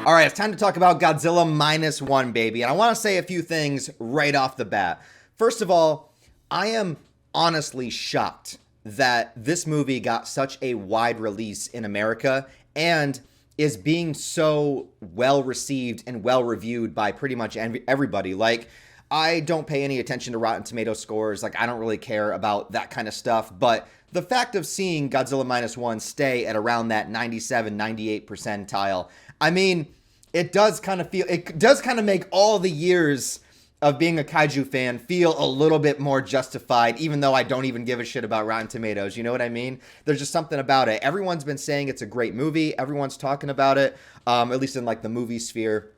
All right, it's time to talk about Godzilla Minus One, baby. And I want to say a few things right off the bat. First of all, I am honestly shocked that this movie got such a wide release in America and is being so well received and well reviewed by pretty much everybody. Like, I don't pay any attention to Rotten Tomato scores. Like, I don't really care about that kind of stuff. But the fact of seeing Godzilla Minus One stay at around that 97, 98 percentile, I mean, it does kind of make all the years of being a kaiju fan feel a little bit more justified, even though I don't even give a shit about Rotten Tomatoes. You know what I mean? There's just something about it. Everyone's been saying it's a great movie. Everyone's talking about it, at least in like the movie sphere.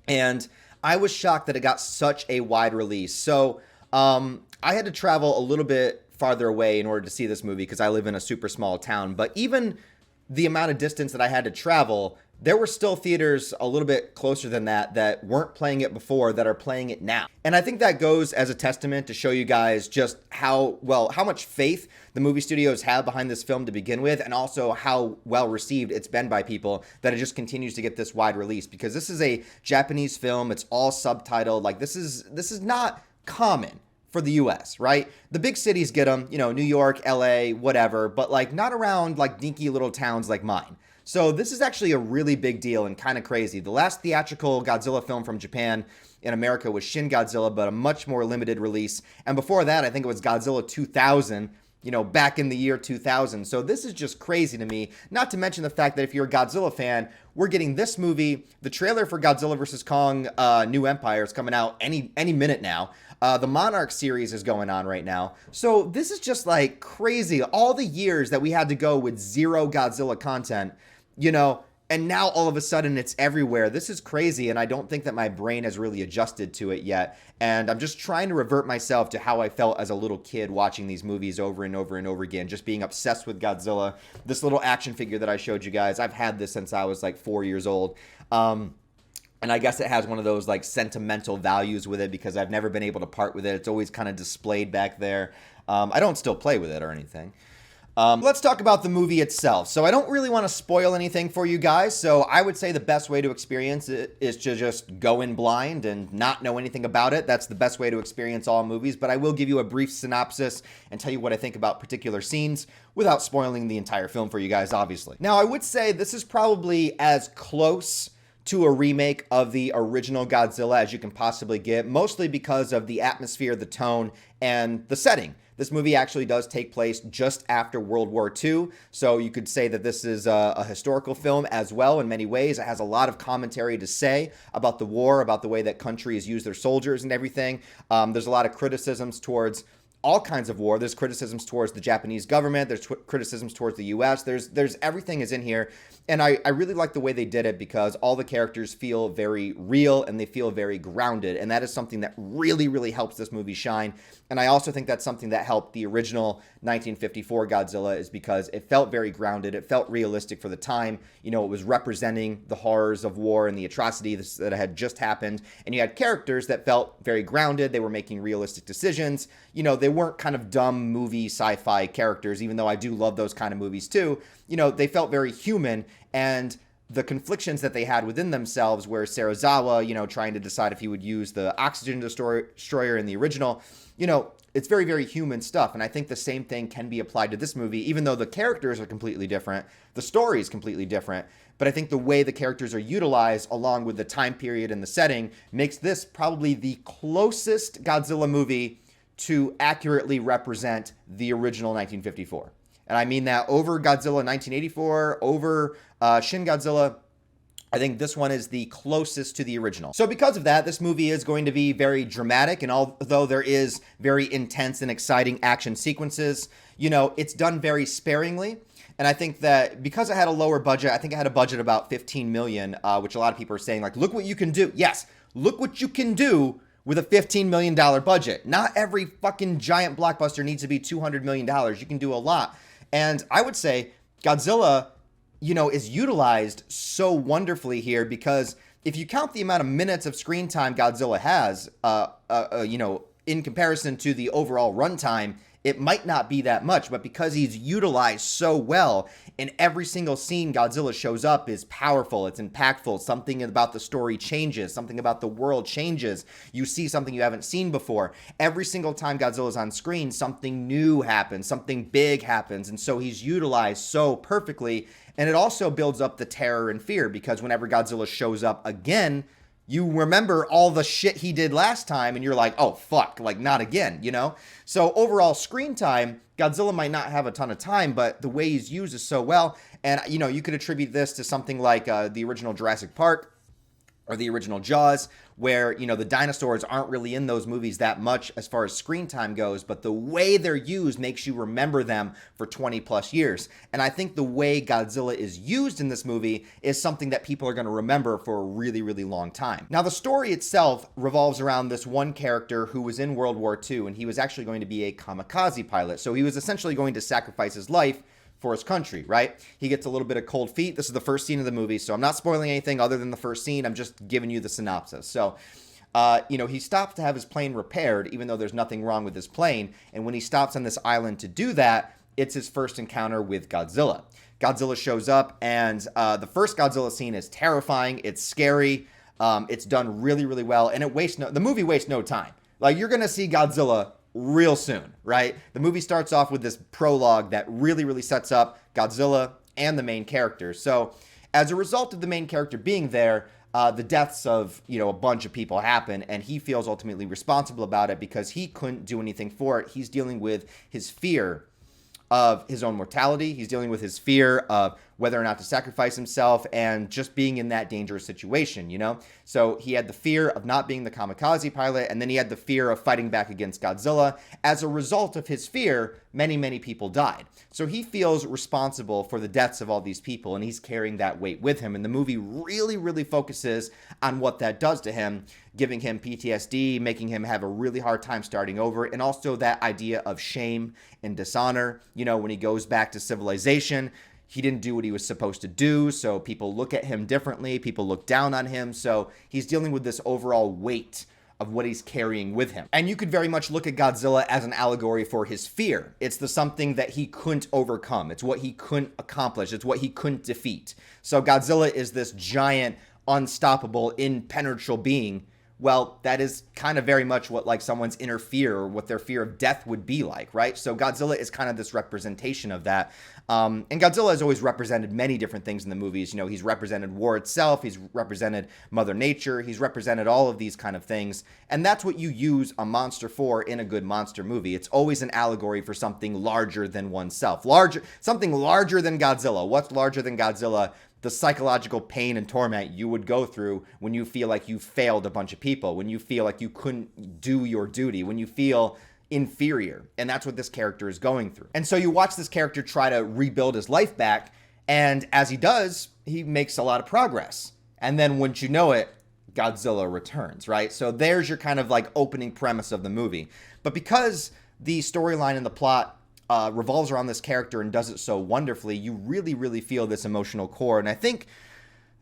And I was shocked that it got such a wide release. So I had to travel a little bit farther away in order to see this movie because I live in a super small town. But even the amount of distance that I had to travel, there were still theaters a little bit closer than that weren't playing it before that are playing it now. And I think that goes as a testament to show you guys just how much faith the movie studios have behind this film to begin with, and also how well received it's been by people, that it just continues to get this wide release, because this is a Japanese film. It's all subtitled. Like, this is not common for the US, right? The big cities get them, New York, LA, whatever, but like not around like dinky little towns like mine. So this is actually a really big deal and kind of crazy. The last theatrical Godzilla film from Japan in America was Shin Godzilla, but a much more limited release. And before that, I think it was Godzilla 2000, back in the year 2000. So this is just crazy to me, not to mention the fact that if you're a Godzilla fan, we're getting this movie. The trailer for Godzilla vs. Kong New Empire is coming out any minute now. The Monarch series is going on right now. So this is just like crazy. All the years that we had to go with zero Godzilla content, and now all of a sudden it's everywhere. This is crazy, and I don't think that my brain has really adjusted to it yet. And I'm just trying to revert myself to how I felt as a little kid watching these movies over and over and over again, just being obsessed with Godzilla. This little action figure that I showed you guys, I've had this since I was like 4 years old. And I guess it has one of those like sentimental values with it because I've never been able to part with it. It's always kind of displayed back there. I don't still play with it or anything. Let's talk about the movie itself. So I don't really want to spoil anything for you guys. So I would say the best way to experience it is to just go in blind and not know anything about it. That's the best way to experience all movies. But I will give you a brief synopsis and tell you what I think about particular scenes without spoiling the entire film for you guys, obviously. Now, I would say this is probably as close to a remake of the original Godzilla as you can possibly get, mostly because of the atmosphere, the tone, and the setting. This movie actually does take place just after World War II, so you could say that this is a historical film as well in many ways. It has a lot of commentary to say about the war, about the way that countries use their soldiers and everything. There's a lot of criticisms towards all kinds of war. There's criticisms towards the Japanese government. There's criticisms towards the US. There's everything is in here. And I really like the way they did it because all the characters feel very real and they feel very grounded. And that is something that really, really helps this movie shine. And I also think that's something that helped the original 1954 Godzilla, is because it felt very grounded. It felt realistic for the time. It was representing the horrors of war and the atrocities that had just happened. And you had characters that felt very grounded. They were making realistic decisions. They weren't kind of dumb movie sci-fi characters, even though I do love those kind of movies too. They felt very human, and the conflictions that they had within themselves, where Serizawa, trying to decide if he would use the oxygen destroyer in the original, it's very, very human stuff. And I think the same thing can be applied to this movie, even though the characters are completely different. The story is completely different. But I think the way the characters are utilized, along with the time period and the setting, makes this probably the closest Godzilla movie to accurately represent the original 1954. And I mean that over Godzilla 1984, over Shin Godzilla. I think this one is the closest to the original. So because of that, this movie is going to be very dramatic. And although there is very intense and exciting action sequences, it's done very sparingly. And I think that because I had a lower budget, I think I had a budget about $15 million, which a lot of people are saying, like, look what you can do. Yes, look what you can do with a $15 million budget. Not every fucking giant blockbuster needs to be $200 million. You can do a lot. And I would say Godzilla, is utilized so wonderfully here, because if you count the amount of minutes of screen time Godzilla has, in comparison to the overall runtime, it might not be that much, but because he's utilized so well, in every single scene Godzilla shows up is powerful, it's impactful, something about the story changes, something about the world changes, you see something you haven't seen before. Every single time Godzilla's on screen, something new happens, something big happens, and so he's utilized so perfectly, and it also builds up the terror and fear, because whenever Godzilla shows up again, you remember all the shit he did last time, and you're like, oh, fuck, like, not again, you know? So overall screen time, Godzilla might not have a ton of time, but the way he's used is so well. And, you know, you could attribute this to something like the original Jurassic Park or the original Jaws, where, you know, the dinosaurs aren't really in those movies that much as far as screen time goes, but the way they're used makes you remember them for 20 plus years. And I think the way Godzilla is used in this movie is something that people are going to remember for a really, really long time. Now, the story itself revolves around this one character who was in World War II, and he was actually going to be a kamikaze pilot. So he was essentially going to sacrifice his life for his country, right? He gets a little bit of cold feet. This is the first scene of the movie, so I'm not spoiling anything other than the first scene. I'm just giving you the synopsis. So, you know, he stops to have his plane repaired, even though there's nothing wrong with his plane. And when he stops on this island to do that, it's his first encounter with Godzilla. Godzilla shows up, and the first Godzilla scene is terrifying. It's scary. It's done really, really well, and the movie wastes no time. Like, you're gonna see Godzilla real soon, right? The movie starts off with this prologue that really, really sets up Godzilla and the main character. So as a result of the main character being there, the deaths of, you know, a bunch of people happen, and he feels ultimately responsible about it because he couldn't do anything for it. He's dealing with his fear of his own mortality. He's dealing with his fear of whether or not to sacrifice himself and just being in that dangerous situation, you know? So he had the fear of not being the kamikaze pilot, and then he had the fear of fighting back against Godzilla. As a result of his fear, many, many people died. So he feels responsible for the deaths of all these people, and he's carrying that weight with him. And the movie really, really focuses on what that does to him, giving him PTSD, making him have a really hard time starting over, and also that idea of shame and dishonor. You know, when he goes back to civilization, he didn't do what he was supposed to do, so people look at him differently, people look down on him, so he's dealing with this overall weight of what he's carrying with him. And you could very much look at Godzilla as an allegory for his fear. It's the something that he couldn't overcome. It's what he couldn't accomplish. It's what he couldn't defeat. So Godzilla is this giant, unstoppable, impenetrable being. Well, that is kind of very much what like someone's inner fear or what their fear of death would be like, right? So Godzilla is kind of this representation of that. And Godzilla has always represented many different things in the movies. You know, he's represented war itself. He's represented Mother Nature. He's represented all of these kind of things. And that's what you use a monster for in a good monster movie. It's always an allegory for something larger than oneself. Something larger than Godzilla. What's larger than Godzilla? The psychological pain and torment you would go through when you feel like you failed a bunch of people, when you feel like you couldn't do your duty, when you feel inferior. And that's what this character is going through. And so you watch this character try to rebuild his life back, and as he does, he makes a lot of progress. And then once you know it, Godzilla returns, right? So there's your kind of like opening premise of the movie. But because the storyline and the plot revolves around this character and does it so wonderfully, you really, really feel this emotional core. And I think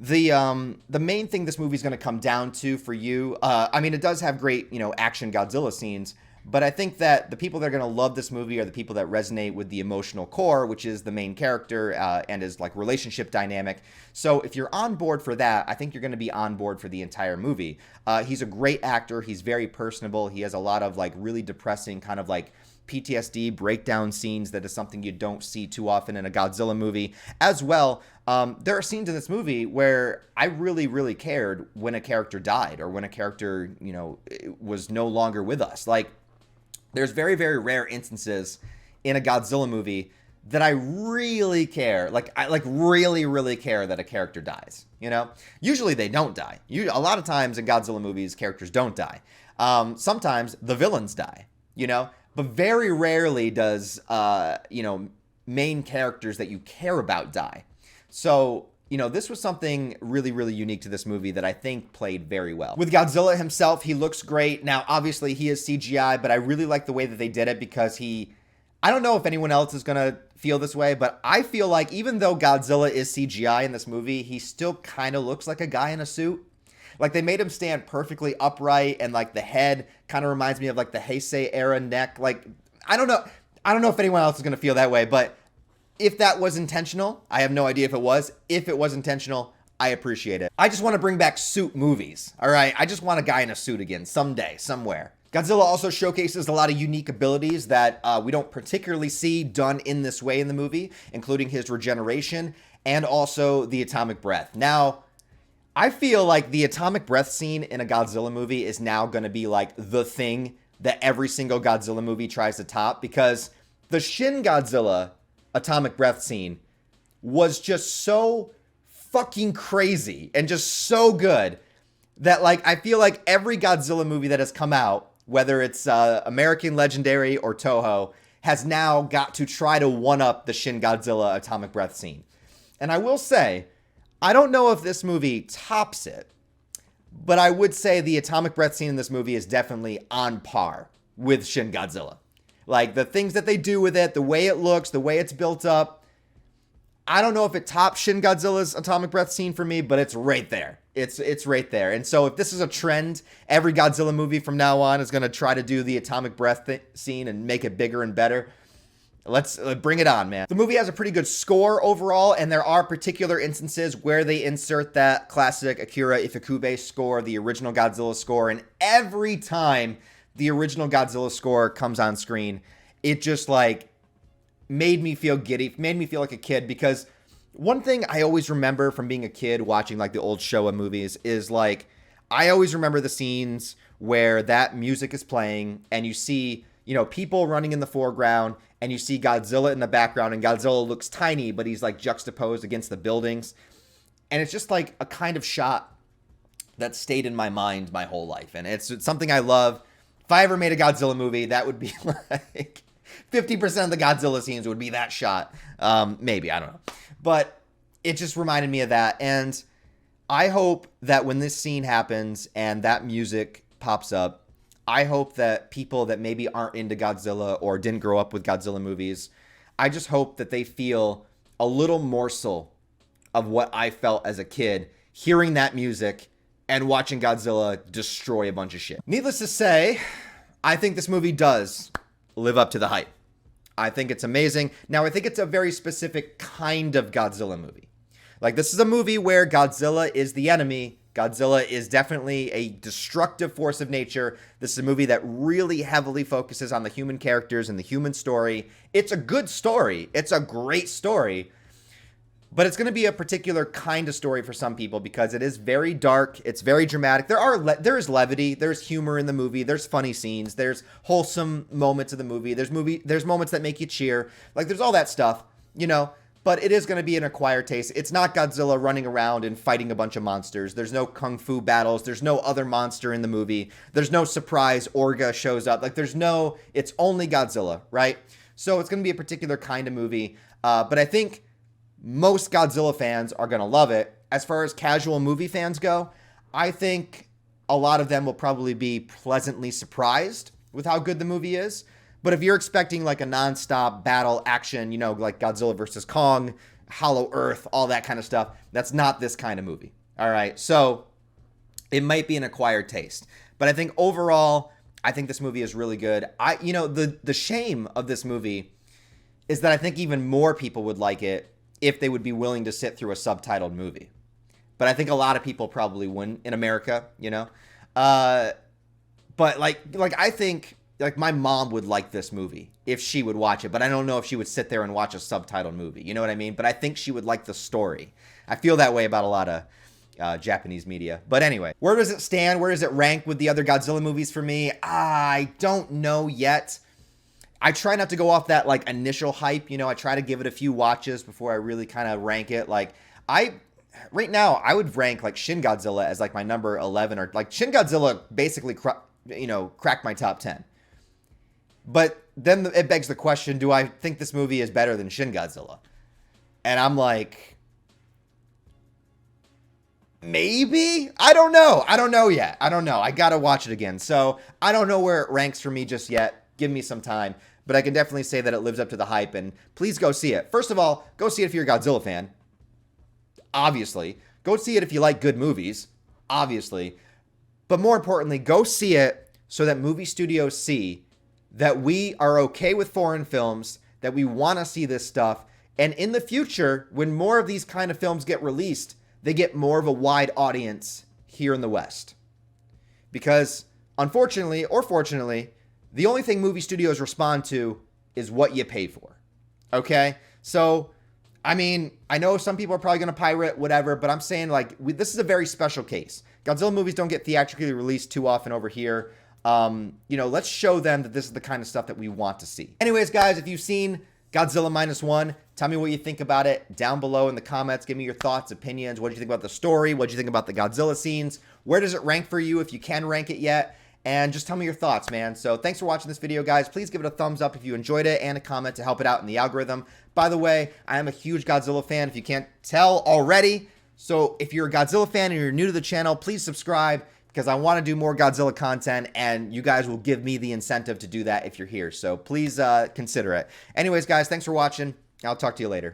the main thing this movie is going to come down to for you, I mean, it does have great, you know, action Godzilla scenes, but I think that the people that are going to love this movie are the people that resonate with the emotional core, which is the main character and his like relationship dynamic. So if you're on board for that, I think you're going to be on board for the entire movie. He's a great actor. He's very personable. He has a lot of like really depressing kind of like PTSD breakdown scenes that is something you don't see too often in a Godzilla movie. As well, there are scenes in this movie where I really, really cared when a character died or when a character, you know, was no longer with us. Like, there's very, very rare instances in a Godzilla movie that I really care. Like, I like really, really care that a character dies, you know? Usually they don't die. A lot of times in Godzilla movies, characters don't die. Sometimes the villains die, you know? But very rarely does, you know, main characters that you care about die. So, you know, this was something really, really unique to this movie that I think played very well. With Godzilla himself, he looks great. Now, obviously, he is CGI, but I really like the way that they did it because I don't know if anyone else is going to feel this way, but I feel like even though Godzilla is CGI in this movie, he still kind of looks like a guy in a suit. Like, they made him stand perfectly upright, and, like, the head kind of reminds me of, like, the Heisei era neck. Like, I don't know. I don't know if anyone else is going to feel that way, but if that was intentional, I have no idea if it was. If it was intentional, I appreciate it. I just want to bring back suit movies, all right? I just want a guy in a suit again someday, somewhere. Godzilla also showcases a lot of unique abilities that we don't particularly see done in this way in the movie, including his regeneration and also the atomic breath. Now, I feel like the atomic breath scene in a Godzilla movie is now going to be like the thing that every single Godzilla movie tries to top, because the Shin Godzilla atomic breath scene was just so fucking crazy and just so good that, like, I feel like every Godzilla movie that has come out, whether it's American Legendary or Toho, has now got to try to one-up the Shin Godzilla atomic breath scene. And I will say, I don't know if this movie tops it, but I would say the atomic breath scene in this movie is definitely on par with Shin Godzilla. Like, the things that they do with it, the way it looks, the way it's built up. I don't know if it tops Shin Godzilla's atomic breath scene for me, but it's right there. It's right there. And so if this is a trend, every Godzilla movie from now on is going to try to do the atomic breath scene and make it bigger and better. Let's bring it on, man. The movie has a pretty good score overall, and there are particular instances where they insert that classic Akira Ifukube score, the original Godzilla score, and every time the original Godzilla score comes on screen, it just, like, made me feel giddy, made me feel like a kid, because one thing I always remember from being a kid watching, like, the old Showa movies is, like, I always remember the scenes where that music is playing and you see, you know, people running in the foreground and you see Godzilla in the background, and Godzilla looks tiny, but he's, like, juxtaposed against the buildings. And it's just, like, a kind of shot that stayed in my mind my whole life. And it's something I love. If I ever made a Godzilla movie, that would be, like, 50% of the Godzilla scenes would be that shot. Maybe, I don't know. But it just reminded me of that. And I hope that when this scene happens and that music pops up, I hope that people that maybe aren't into Godzilla or didn't grow up with Godzilla movies, I just hope that they feel a little morsel of what I felt as a kid hearing that music and watching Godzilla destroy a bunch of shit. Needless to say, I think this movie does live up to the hype. I think it's amazing. Now, I think it's a very specific kind of Godzilla movie. Like, this is a movie where Godzilla is the enemy. Godzilla is definitely a destructive force of nature. This is a movie that really heavily focuses on the human characters and the human story. It's a good story. It's a great story. But it's going to be a particular kind of story for some people because it is very dark. It's very dramatic. There is levity. There's humor in the movie. There's funny scenes. There's wholesome moments of the movie. There's moments that make you cheer. Like, there's all that stuff, you know. But it is going to be an acquired taste. It's not Godzilla running around and fighting a bunch of monsters. There's no kung fu battles. There's no other monster in the movie. There's no surprise Orga shows up. Like, it's only Godzilla, right? So it's going to be a particular kind of movie. But I think most Godzilla fans are going to love it. As far as casual movie fans go, I think a lot of them will probably be pleasantly surprised with how good the movie is. But if you're expecting, like, a nonstop battle action, you know, like Godzilla versus Kong, Hollow Earth, all that kind of stuff, that's not this kind of movie. All right. So it might be an acquired taste. But I think overall, I think this movie is really good. The shame of this movie is that I think even more people would like it if they would be willing to sit through a subtitled movie. But I think a lot of people probably wouldn't in America, you know. But like I think, like, my mom would like this movie if she would watch it, but I don't know if she would sit there and watch a subtitled movie. You know what I mean? But I think she would like the story. I feel that way about a lot of Japanese media. But anyway, where does it stand? Where does it rank with the other Godzilla movies for me? I don't know yet. I try not to go off that, like, initial hype. You know, I try to give it a few watches before I really kind of rank it. Like, right now, I would rank, like, Shin Godzilla as, like, my number 11, or, like, Shin Godzilla basically, cracked my top 10. But then it begs the question, do I think this movie is better than Shin Godzilla? And I'm like, maybe? I don't know. I don't know yet. I don't know. I got to watch it again. So I don't know where it ranks for me just yet. Give me some time. But I can definitely say that it lives up to the hype. And please go see it. First of all, go see it if you're a Godzilla fan. Obviously. Go see it if you like good movies. Obviously. But more importantly, go see it so that movie studios see that we are okay with foreign films, that we want to see this stuff, and in the future, when more of these kind of films get released, they get more of a wide audience here in the West. Because unfortunately, or fortunately, the only thing movie studios respond to is what you pay for. Okay? So, I mean, I know some people are probably going to pirate, whatever, but I'm saying, like, this is a very special case. Godzilla movies don't get theatrically released too often over here. Let's show them that this is the kind of stuff that we want to see. Anyways, guys, if you've seen Godzilla Minus One, tell me what you think about it down below in the comments. Give me your thoughts, opinions. What do you think about the story? What do you think about the Godzilla scenes? Where does it rank for you if you can rank it yet? And just tell me your thoughts, man. So thanks for watching this video, guys. Please give it a thumbs up if you enjoyed it and a comment to help it out in the algorithm. By the way, I am a huge Godzilla fan if you can't tell already. So if you're a Godzilla fan and you're new to the channel, please subscribe because I want to do more Godzilla content and you guys will give me the incentive to do that if you're here. So please consider it. Anyways, guys, thanks for watching. I'll talk to you later.